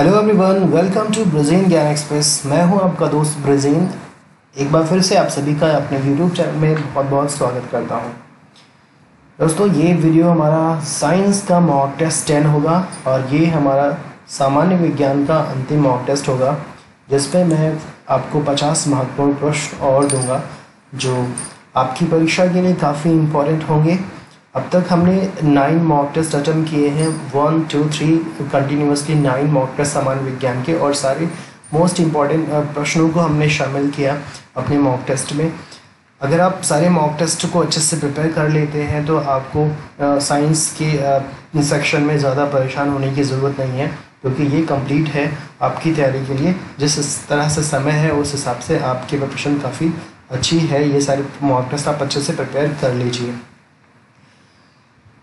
Hello everyone, welcome to ब्रजीन ज्ञान express. मैं हूं आपका दोस्त ब्रजीन। एक बार फिर से आप सभी का अपने यूट्यूब चैनल में बहुत बहुत स्वागत करता हूं। दोस्तों, ये वीडियो हमारा साइंस का मॉक टेस्ट 10 होगा और ये हमारा सामान्य विज्ञान का अंतिम मॉक टेस्ट होगा, जिस पे मैं आपको 50 महत्वपूर्ण प्रश्न और दूंगा जो आपकी परीक्षा के लिए काफ़ी इम्पोर्टेंट होंगे। अब तक हमने 9 मॉक टेस्ट अटेम्प्ट किए हैं, 1 2 3 कंटिन्यूसली 9 मॉक टेस्ट सामान्य विज्ञान के, और सारे मोस्ट इम्पॉर्टेंट प्रश्नों को हमने शामिल किया अपने मॉक टेस्ट में। अगर आप सारे मॉक टेस्ट को अच्छे से प्रिपेयर कर लेते हैं तो आपको साइंस के सेक्शन में ज़्यादा परेशान होने की ज़रूरत नहीं है, क्योंकि ये कंप्लीट है आपकी तैयारी के लिए। जिस तरह से समय है उस हिसाब से आपकी प्रिपरेशन काफ़ी अच्छी है। ये सारे मॉक टेस्ट आप अच्छे से प्रिपेयर कर लीजिए।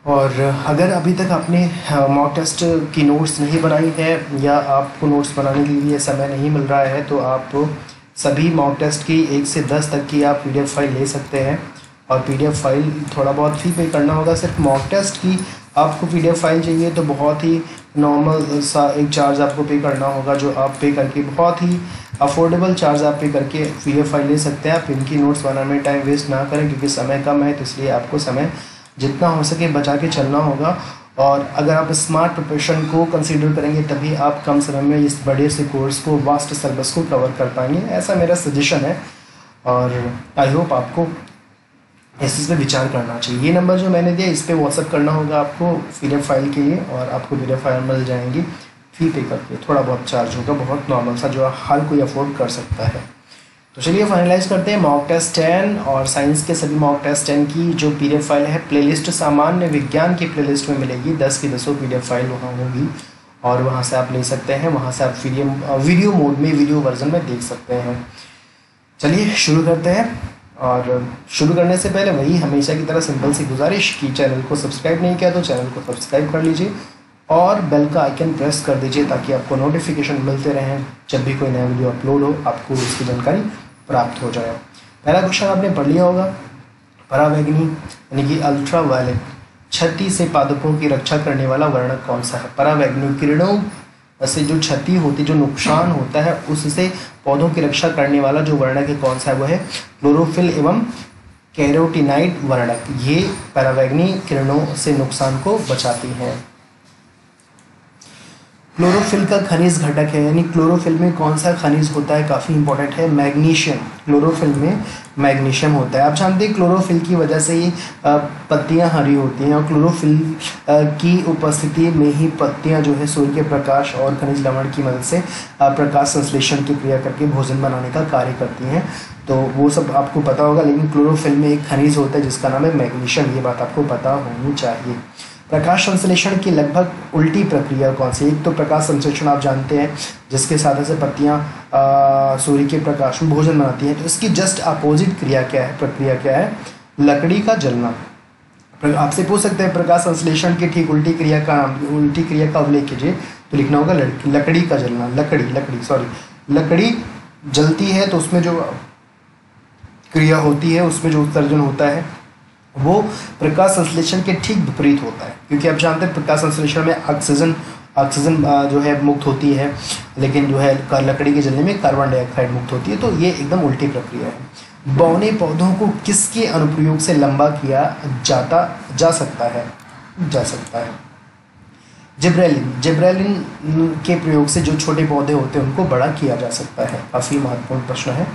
और अगर अभी तक आपने मॉक टेस्ट की नोट्स नहीं बनाई है या आपको नोट्स बनाने के लिए समय नहीं मिल रहा है, तो आप सभी मॉक टेस्ट की 1 से 10 तक की आप PDF फाइल ले सकते हैं। और PDF फाइल थोड़ा बहुत फी पे करना होगा। सिर्फ मॉक टेस्ट की आपको PDF फाइल चाहिए तो बहुत ही नॉर्मल सा एक चार्ज आपको पे करना होगा, जो आप पे करके बहुत ही अफोर्डेबल चार्ज आप पे करके PDF फाइल ले सकते हैं। आप इनकी नोट्स बनाने में टाइम वेस्ट ना करें, क्योंकि समय कम है, तो इसलिए आपको समय जितना हो सके बचा के चलना होगा। और अगर आप स्मार्ट प्रिपरेशन को कंसीडर करेंगे तभी आप कम समय में इस बड़े से कोर्स को, वास्ट सिलेबस को कवर कर पाएंगे। ऐसा मेरा सजेशन है और आई होप आपको इस चीज़ पे विचार करना चाहिए। ये नंबर जो मैंने दिया, इस पर व्हाट्सअप करना होगा आपको PDF फाइल के लिए, और आपको PDF फाइल मिल जाएंगी फी पे करके। थोड़ा बहुत चार्ज होगा, बहुत नॉर्मल सा, जो हर कोई अफोर्ड कर सकता है। तो चलिए फाइनलाइज करते हैं। मॉक टेस्ट 10 और साइंस के सभी मॉक टेस्ट 10 की जो PDF फाइल है, प्लेलिस्ट सामान्य विज्ञान की प्लेलिस्ट में मिलेगी। 10 की 10 PDF फाइल वहाँ होगी और वहाँ से आप ले सकते हैं। वहाँ से आप वीडियो मोड में, वीडियो वर्जन में देख सकते हैं। चलिए शुरू करते हैं। और शुरू करने से पहले वही हमेशा की तरह सिंपल सी गुजारिश कि चैनल को सब्सक्राइब नहीं किया तो चैनल को सब्सक्राइब कर लीजिए और बेल का आइकन प्रेस कर दीजिए, ताकि आपको नोटिफिकेशन मिलते रहें जब भी कोई नया वीडियो अपलोड हो, आपको इसकी जानकारी प्राप्त हो जाए। पहला क्वेश्चन आपने पढ़ लिया होगा। परावैंगनी यानी कि अल्ट्रावायलेट क्षति से पादपों की रक्षा करने वाला वर्णक कौन सा है? परावैंगनी किरणों से जो क्षति होती, जो नुकसान होता है, उससे पौधों की रक्षा करने वाला जो वर्णक है कौन सा है? वो है क्लोरोफिल एवं कैरोटीनाइड वर्णक। ये परावैंगनी किरणों से नुकसान को बचाती हैं। क्लोरोफिल का खनिज घटक है, यानी क्लोरोफिल में कौन सा खनिज होता है? काफ़ी इंपॉर्टेंट है, मैग्नीशियम। क्लोरोफिल में मैग्नीशियम होता है। आप जानते हैं क्लोरोफिल की वजह से ही पत्तियां हरी होती हैं, और क्लोरोफिल की उपस्थिति में ही पत्तियां जो है सूर्य के प्रकाश और खनिज लवण की मदद से प्रकाश संश्लेषण की क्रिया करके भोजन बनाने का कार्य करती हैं। तो वो सब आपको पता होगा, लेकिन क्लोरोफिल में एक खनिज होता है जिसका नाम है मैग्नीशियम। ये बात आपको पता होनी चाहिए। प्रकाश संश्लेषण की लगभग उल्टी प्रक्रिया कौन सी? एक तो प्रकाश संश्लेषण आप जानते हैं, जिसके साथ से पत्तियां सूर्य के प्रकाश में भोजन बनाती हैं। तो इसकी जस्ट अपोजिट क्रिया क्या है, प्रक्रिया क्या है? लकड़ी का जलना। आपसे पूछ सकते हैं प्रकाश संश्लेषण की ठीक उल्टी क्रिया का उल्लेख कीजिए, तो लिखना होगा लकड़ी का जलना। लकड़ी जलती है तो उसमें जो क्रिया होती है, उसमें जो उत्सर्जन होता है, वो प्रकाश संश्लेषण के ठीक विपरीत होता है। क्योंकि आप जानते हैं प्रकाश संश्लेषण में ऑक्सीजन जो है मुक्त होती है, लेकिन जो है लकड़ी के जलने में कार्बन डाइऑक्साइड मुक्त होती है। तो ये एकदम उल्टी प्रक्रिया है। बौने पौधों को किसके अनुप्रयोग से लंबा किया जा सकता है? जिब्रेलिन के प्रयोग से जो छोटे पौधे होते हैं उनको बड़ा किया जा सकता है। काफ़ी महत्वपूर्ण प्रश्न है।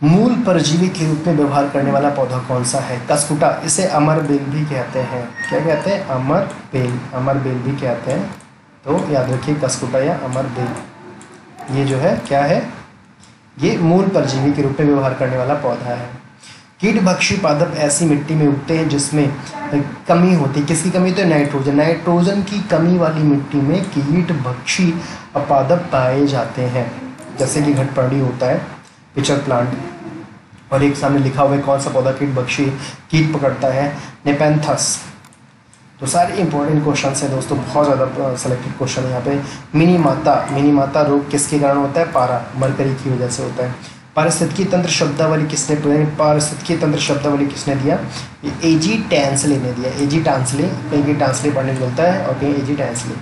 मूल परजीवी के रूप में व्यवहार करने वाला पौधा कौन सा है? कस्कुटा। इसे अमर बेल भी कहते हैं। क्या कहते हैं? अमर बेल भी कहते हैं। तो याद रखिए, कस्कुटा या अमर बेल, ये जो है क्या है? ये मूल परजीवी के रूप में व्यवहार करने वाला पौधा है। कीटभक्षी पादप ऐसी मिट्टी में उगते हैं जिसमें कमी होती है। किसकी कमी? तो नाइट्रोजन की कमी वाली मिट्टी में कीटभक्षी पादप पाए जाते हैं, जैसे कि घटपर्णी होता है, पिचर प्लांट। और एक सामने लिखा हुआ है कौन सा पौधा कीट पकड़ता है? नेपेंथस। तो सारे इंपॉर्टेंट क्वेश्चन हैं दोस्तों, बहुत ज़्यादा सेलेक्टेड क्वेश्चन है यहाँ पे। मिनी माता रोग किसके कारण होता है? पारा, मरकरी की वजह से होता है। पारिस्थितिकी तंत्र शब्दावली पारिस्थितिकी तंत्र शब्दावली किसने दिया? एजी टैंसले ने दिया। एजी टैंसले, कहीं टैंसले पढ़ने को मिलता है और कहीं एजी टैंसले।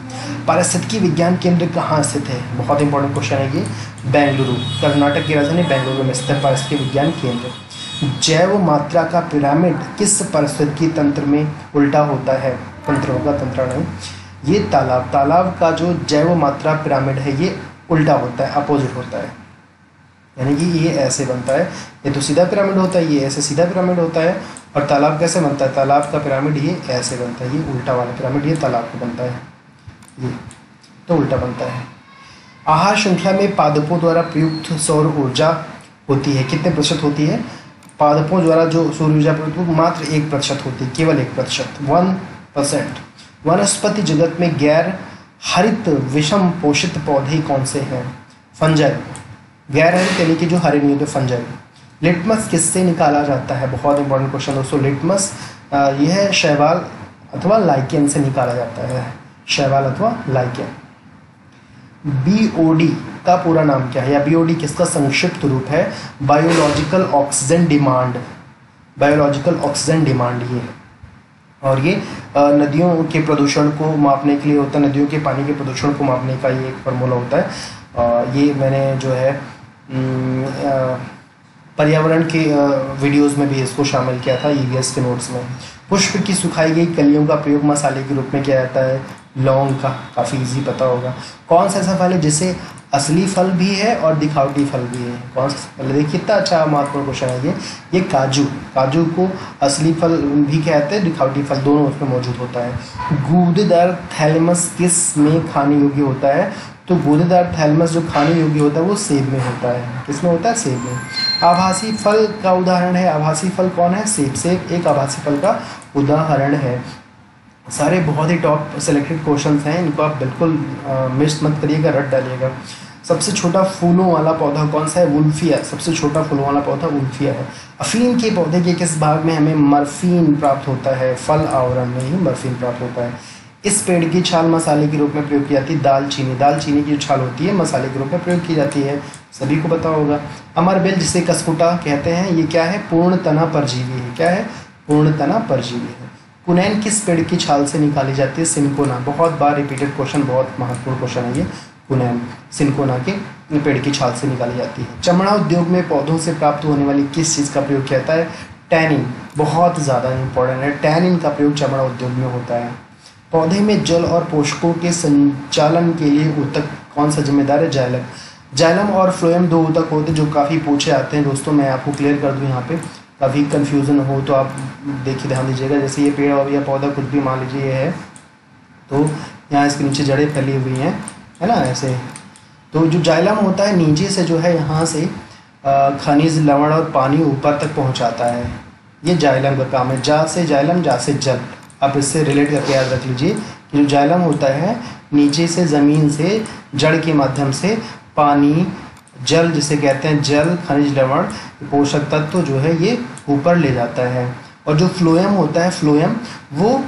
पारिस्थितिकी विज्ञान केंद्र कहाँ स्थित है? बहुत इंपॉर्टेंट क्वेश्चन है ये। बेंगलुरु, कर्नाटक की राजधानी बेंगलुरु में स्थित पारिस्थितिकी विज्ञान केंद्र। जैव मात्रा का पिरामिड किस पारिस्थितिकी तंत्र में उल्टा होता है? तंत्र होगा, तंत्र नहीं। ये तालाब का जो जैव मात्रा पिरामिड है ये उल्टा होता है, अपोजिट होता है, यानी कि ये ऐसे बनता है। ये तो सीधा पिरामिड होता है, ये ऐसे सीधा पिरामिड होता है। और तालाब कैसे बनता है? तालाब का पिरामिड ये ऐसे बनता है, ये उल्टा वाला पिरामिड ये तालाब का बनता है, ये तो उल्टा बनता है। आहार श्रृंखला में पादपों द्वारा प्रयुक्त सौर ऊर्जा होती है, कितने प्रतिशत होती है? पादपों द्वारा जो सौर ऊर्जा प्रयुक्त मात्र 1% होती है, केवल 1%, 1%। वनस्पति जगत में गैर हरित विषम पोषित पौधे कौन से हैं? फंजाई, गैर हरित यानी कि जो हरे नहीं होते, फंजाई। लिटमस किससे निकाला जाता है? बहुत इंपॉर्टेंट क्वेश्चन दोस्तों। लिटमस यह शैवाल अथवा लाइकेन से निकाला जाता है, शैवाल अथवा लाइकेन। बीओडी का पूरा नाम क्या है, या बीओडी किसका संक्षिप्त रूप है? Biological oxygen demand, biological oxygen demand ये है। और ये नदियों के प्रदूषण को मापने के लिए होता है, नदियों के पानी के प्रदूषण को मापने का ये एक फार्मूला होता है। ये मैंने जो है पर्यावरण के वीडियोस में भी इसको शामिल किया था ईवीएस के नोट्स में। पुष्प की सुखाई गई कलियों का प्रयोग मसाले के रूप में किया जाता है, लौंग का, काफ़ी इजी पता होगा। कौन सा ऐसा फल है जिसे असली फल भी है और दिखावटी फल भी है? कौन सा फल? देखिए कितना अच्छा महत्वपूर्ण क्वेश्चन है ये काजू। काजू को असली फल भी कहते हैं, दिखावटी फल, दोनों उसमें मौजूद होता है। गूदेदार थैलेमस किस में खाने योग्य होता है? तो गूदेदार थैलेमस जो खाने योग्य होता है वो सेब में होता है। किस में होता है? सेब में। आभासी फल का उदाहरण है, आभासी फल कौन है? सेब। सेब एक आभासी फल का उदाहरण है। सारे बहुत ही टॉप सेलेक्टेड क्वेश्चंस हैं, इनको आप बिल्कुल मिस मत करिएगा, रट डालिएगा। सबसे छोटा फूलों वाला पौधा कौन सा है? वुल्फिया। सबसे छोटा फूलों वाला पौधा वुल्फिया है। अफीम के पौधे के किस भाग में हमें मर्फीन प्राप्त होता है? फल आवरण में ही मर्फीन प्राप्त होता है। इस पेड़ की छाल मसाले के रूप में प्रयोग की जाती है? दालचीनी। दालचीनी की जो छाल होती है मसाले के रूप में प्रयोग की जाती है, सभी को पता होगा। अमरबेल जिसे कसकुटा कहते हैं, ये क्या है? पूर्ण तना परजीवी है। क्या है? पूर्ण तना परजीवी है। कुनैन किस पेड़ की छाल से निकाली जाती है? सिनकोना। बहुत बार रिपीटेड क्वेश्चन, बहुत महत्वपूर्ण क्वेश्चन है ये। कुनैन सिनकोना के पेड़ की छाल से निकाली जाती है। चमड़ा उद्योग में पौधों से प्राप्त होने वाली किस चीज़ का प्रयोग किया जाता है? टैनिन। बहुत ज़्यादा इंपॉर्टेंट है, टैनिन का प्रयोग चमड़ा उद्योग में होता है। पौधे में जल और पोषकों के संचालन के लिए ऊतक कौन सा जिम्मेदार है? जाइलम। जाइलम और फ्लोएम दो ऊतक होते हैं जो काफ़ी पूछे आते हैं दोस्तों। मैं आपको क्लियर कर दूं, यहाँ पे कभी कन्फ्यूज़न हो तो आप देखिए, ध्यान दीजिएगा। जैसे ये पेड़ और या पौधा कुछ भी मान लीजिए ये है, तो यहाँ इसके नीचे जड़ें फैली हुई हैं, है ना, ऐसे। तो जो जाइलम होता है नीचे से जो है यहाँ से खनिज, लवण और पानी ऊपर तक पहुँचाता है, ये जाइलम का काम है। जा से जाइलम, जा से जल। आप इससे रिलेट करके याद रख लीजिए कि जो जाइलम होता है नीचे से ज़मीन से जड़ के माध्यम से पानी, जल जिसे कहते हैं, जल, खनिज, लवण, पोषक तत्व जो है ये ऊपर ले जाता है। और जो फ्लोएम होता है, फ्लोएम वो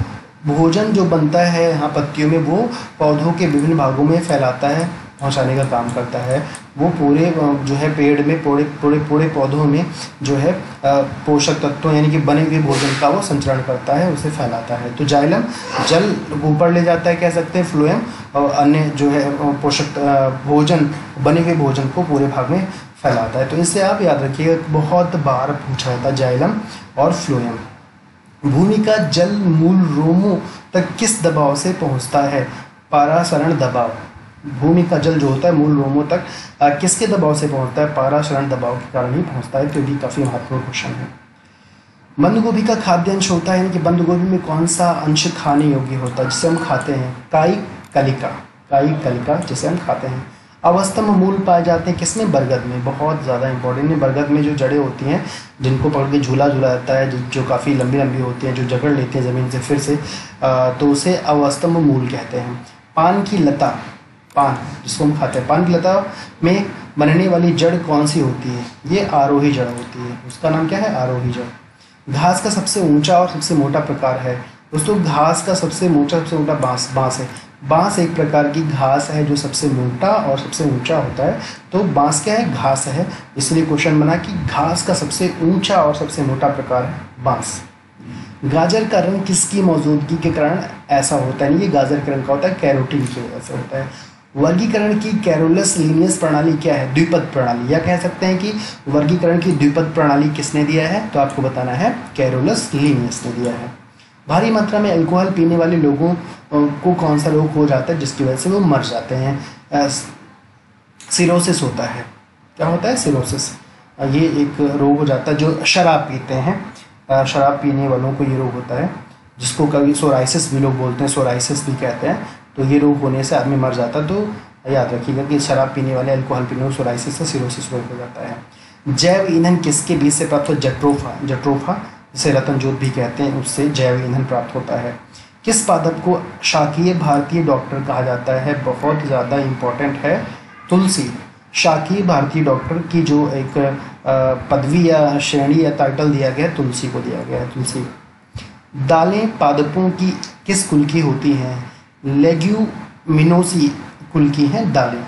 भोजन जो बनता है यहाँ पत्तियों में वो पौधों के विभिन्न भागों में फैलाता है, पहुँचाने का काम करता है। वो पूरे जो है पेड़ में, पूरे पौधों में जो है पोषक तत्वों यानी कि बने हुए भोजन का वो संचरण करता है, उसे फैलाता है। तो जाइलम जल ऊपर ले जाता है, कह सकते हैं, फ्लोएम और अन्य जो है पोषक भोजन, बने हुए भोजन को पूरे भाग में फैलाता है। तो इससे आप याद रखिएगा, बहुत बार पूछा जाता है जाइलम और फ्लोएम। भूमि का जल मूल रोमों तक किस दबाव से पहुंचता है? पाराशरण दबाव। भूमि का जल जो होता है मूल रोमों तक किसके दबाव से पहुंचता है? पाराशरण दबाव के कारण ही पहुंचता है। तो ये काफ़ी महत्वपूर्ण क्वेश्चन है। बंद गोभी का खाद्य अंश होता है, यानी कि बंद गोभी में कौन सा अंश खाने योग्य होता है जिसे हम खाते हैं? काई कलिका जिसे हम खाते हैं। अवस्थम मूल पाए जाते हैं किसमें? बरगद में। बहुत ज़्यादा इंपॉर्टेंट है। बरगद में जो जड़ें होती हैं जिनको पकड़ के झूला जाता है, जो काफ़ी लंबी लंबी होती हैं, जो जकड़ लेती हैं ज़मीन से फिर से, तो उसे अवस्थम मूल कहते हैं। पान की लता, पान जिसको हम खाते हैं, पान की लता में बनने वाली जड़ कौन सी होती है? ये आरोही जड़ होती है। उसका नाम क्या है? आरोही जड़। घास का सबसे ऊंचा और सबसे मोटा प्रकार है दोस्तों, घास का सबसे मोटा बांस है। बांस एक प्रकार की घास है जो सबसे मोटा और सबसे ऊंचा होता है। तो बांस क्या है? घास है, इसलिए क्वेश्चन बना कि घास का सबसे ऊंचा और सबसे मोटा प्रकार है बांस। गाजर का रंग किसकी मौजूदगी के कारण ऐसा होता है? ये गाजर का रंग का होता है कैरोटीन की वजह से होता है। वर्गीकरण की कैरोलस लीनियस प्रणाली क्या है? द्विपद प्रणाली, या कह सकते हैं कि वर्गीकरण की द्विपद प्रणाली किसने दिया है? तो आपको बताना है कैरोलस लीनियस ने दिया है। भारी मात्रा में अल्कोहल पीने वाले लोगों को कौन सा रोग हो जाता है जिसकी वजह से वो मर जाते हैं? सिरोसिस होता है। क्या होता है? सिरोसिस। ये एक रोग हो जाता है जो शराब पीते हैं, शराब पीने वालों को ये रोग होता है, जिसको कभी सोराइसिस भी लोग बोलते हैं, सोराइसिस भी कहते हैं। तो ये रोग होने से आदमी मर जाता है। तो याद रखिएगा कि शराब पीने वाले, अल्कोहल पीने वाले सोराइसिस से सिरोसिस रोग हो जाता है। जैव ईंधन किसके बीज से प्राप्त हो? जट्रोफा जिसे रतन जोत भी कहते हैं, उससे जैव ईंधन प्राप्त होता है। किस पादप को शाकीय भारतीय डॉक्टर कहा जाता है? बहुत ज़्यादा इम्पोर्टेंट है, तुलसी। शाकीय भारतीय डॉक्टर की जो एक पदवी या श्रेणी या टाइटल दिया गया है, तुलसी को दिया गया है, तुलसी। दालें पादपों की किस कुल की होती हैं? लेग्यूमिनोसी कुल की हैं दालें।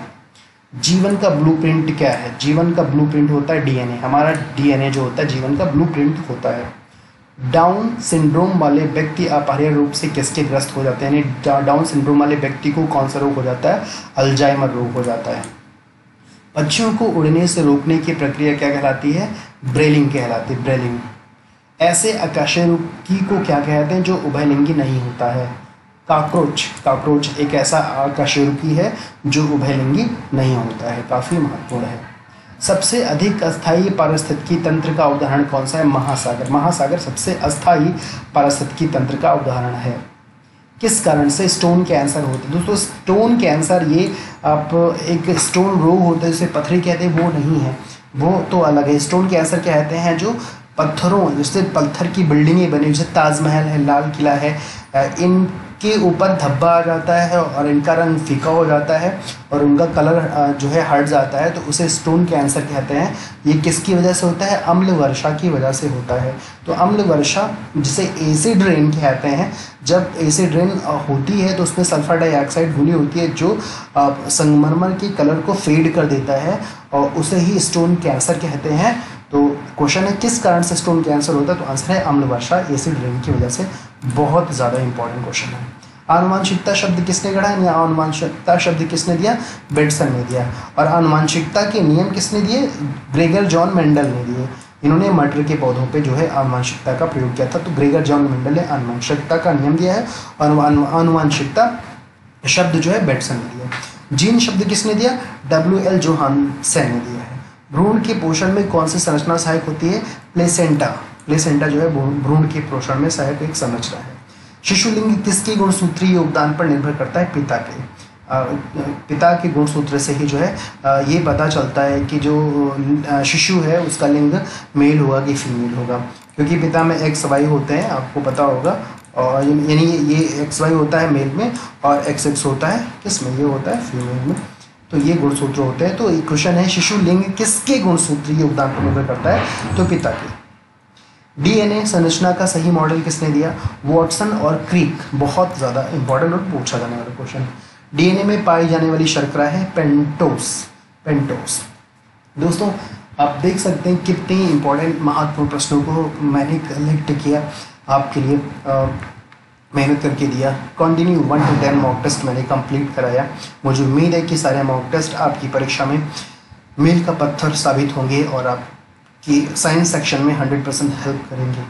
जीवन का ब्लूप्रिंट क्या है? जीवन का ब्लूप्रिंट होता है डीएनए। हमारा डीएनए जो होता है जीवन का ब्लूप्रिंट होता है। डाउन सिंड्रोम वाले व्यक्ति अपरिहार्य रूप से किसके ग्रस्त हो जाते हैं? यानी डाउन सिंड्रोम वाले व्यक्ति को कौन सा रोग हो जाता है? अल्जाइमर रोग हो जाता है। पक्षियों को उड़ने से रोकने की प्रक्रिया क्या कहलाती है? ब्रेलिंग कहलाती है, ब्रेलिंग। ऐसे अकशेरुकी को क्या कहते हैं जो उभयलिंगी नहीं होता है? काकरोच एक ऐसा अकशेरुकी है जो उभयलिंगी नहीं होता है, काफ़ी महत्वपूर्ण है। सबसे अधिक अस्थायी पारिस्थितिकी तंत्र का उदाहरण कौन सा है? महासागर। महासागर सबसे अस्थायी पारिस्थितिकी तंत्र का उदाहरण है। किस कारण से स्टोन कैंसर होता है? दोस्तों स्टोन कैंसर ये आप एक स्टोन रोग होता है जिसे पथरी कहते हैं, वो नहीं है, वो तो अलग है। स्टोन कैंसर कहते हैं जो पत्थरों, जैसे पत्थर की बिल्डिंगें बनी, जैसे ताजमहल है, लाल किला है, इनके ऊपर धब्बा आ जाता है और इनका रंग फीका हो जाता है और उनका कलर जो है हट जाता है, तो उसे स्टोन कैंसर कहते हैं। ये किसकी वजह से होता है? अम्ल वर्षा की वजह से होता है। तो अम्ल वर्षा, जिसे एसिड रेन कहते हैं, जब एसिड रेन होती है तो उसमें सल्फर डाइऑक्साइड घुली होती है जो संगमरमर के कलर को फेड कर देता है और उसे ही स्टोन कैंसर कहते हैं। तो क्वेश्चन है किस कारण से स्टोन कैंसर होता है? तो आंसर है अम्ल वर्षा, एसिड रेन की वजह से। बहुत ज़्यादा इंपॉर्टेंट क्वेश्चन है। आनुवांशिकता शब्द किसने गढ़ा? या आनुवांशिकता शब्द किसने दिया? बेटसन ने दिया। और आनुवांशिकता के नियम किसने दिए? ग्रेगर जॉन मेंडल ने दिए। इन्होंने मटर के पौधों पे जो है आनुवांशिकता का प्रयोग किया था। तो ग्रेगर जॉन मेंडल ने आनुवांशिकता का नियम दिया है और आनुवांशिकता शब्द जो है बेटसन ने दिया। जीन शब्द किसने दिया? WL जोहानसन ने दिया है। भ्रूण के पोषण में कौन सी संरचना सहायक होती है? प्लेसेंटा। प्लेसेंटा जो है भ्रूण के पोषण में सहायक एक संरचना है। शिशुलिंग किसके गुणसूत्रीय योगदान पर निर्भर करता है? पिता के। पिता के गुणसूत्र से ही जो है ये पता चलता है कि जो शिशु है उसका लिंग मेल होगा कि फीमेल होगा, क्योंकि पिता में XY होते हैं, आपको पता होगा। और यानी ये XY होता है मेल में और XX होता है किस में? ये होता है फीमेल में। तो ये गुणसूत्र होते हैं। तो एक क्वेश्चन है शिशु लिंग किसके गुणसूत्रीय योगदान पर निर्भर करता है? तो पिता के। डीएनए संरचना का सही मॉडल किसने दिया? वॉटसन और क्रीक। बहुत ज़्यादा इंपॉर्टेंट और पूछा जाने वाला क्वेश्चन। डीएनए में पाई जाने वाली शर्करा है पेंटोस। दोस्तों आप देख सकते हैं कितने इंपॉर्टेंट महत्वपूर्ण प्रश्नों को मैंने कलेक्ट किया आपके लिए, मेहनत करके दिया। कंटिन्यू 1 to 10 मॉक टेस्ट मैंने कंप्लीट कराया। मुझे उम्मीद है कि सारे मॉक टेस्ट आपकी परीक्षा में मील का पत्थर साबित होंगे और आपकी साइंस सेक्शन में 100% हेल्प करेंगे।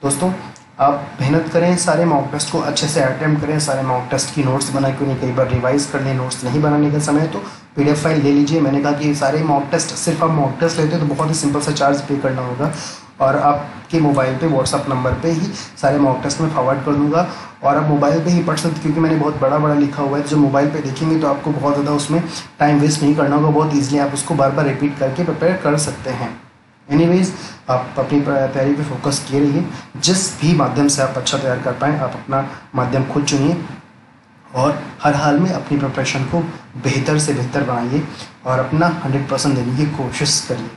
दोस्तों आप मेहनत करें, सारे मॉक टेस्ट को अच्छे से अटैम्प्ट करें, सारे मॉक टेस्ट की नोट्स बना के उन्हें कई बार रिवाइज कर लें। नोट्स नहीं बनाने का समय तो PDF फाइल ले लीजिए। मैंने कहा कि सारे मॉक टेस्ट, सिर्फ आप मॉक टेस्ट लेते हो तो बहुत ही सिंपल सा चार्ज पे करना होगा और आपके मोबाइल पे व्हाट्सअप नंबर पे ही सारे मॉक टेस्ट में फॉरवर्ड कर दूंगा और आप मोबाइल पे ही पढ़ सकते, क्योंकि मैंने बहुत बड़ा लिखा हुआ है। तो जो मोबाइल पे देखेंगे तो आपको बहुत ज़्यादा उसमें टाइम वेस्ट नहीं करना होगा, बहुत ईजिली आप उसको बार बार रिपीट करके प्रिपेयर कर सकते हैं। एनीवेज आप अपनी तैयारी पे फोकस किए रहिए। जिस भी माध्यम से आप अच्छा तैयार कर पाएँ, आप अपना माध्यम खुद चुनिए और हर हाल में अपनी प्रिपरेशन को बेहतर से बेहतर बनाइए और अपना 100% देने की कोशिश करिए।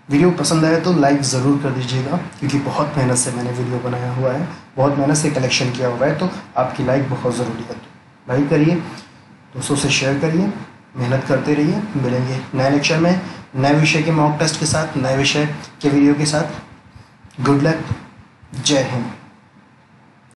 वीडियो पसंद आए तो लाइक ज़रूर कर दीजिएगा, क्योंकि बहुत मेहनत से मैंने वीडियो बनाया हुआ है, बहुत मेहनत से कलेक्शन किया हुआ है, तो आपकी लाइक बहुत ज़रूरी है। लाइक करिए, दोस्तों से शेयर करिए, मेहनत करते रहिए। मिलेंगे नए लेक्चर में नए विषय के मॉक टेस्ट के साथ, नए विषय के वीडियो के साथ। गुड लक, जय हिंद।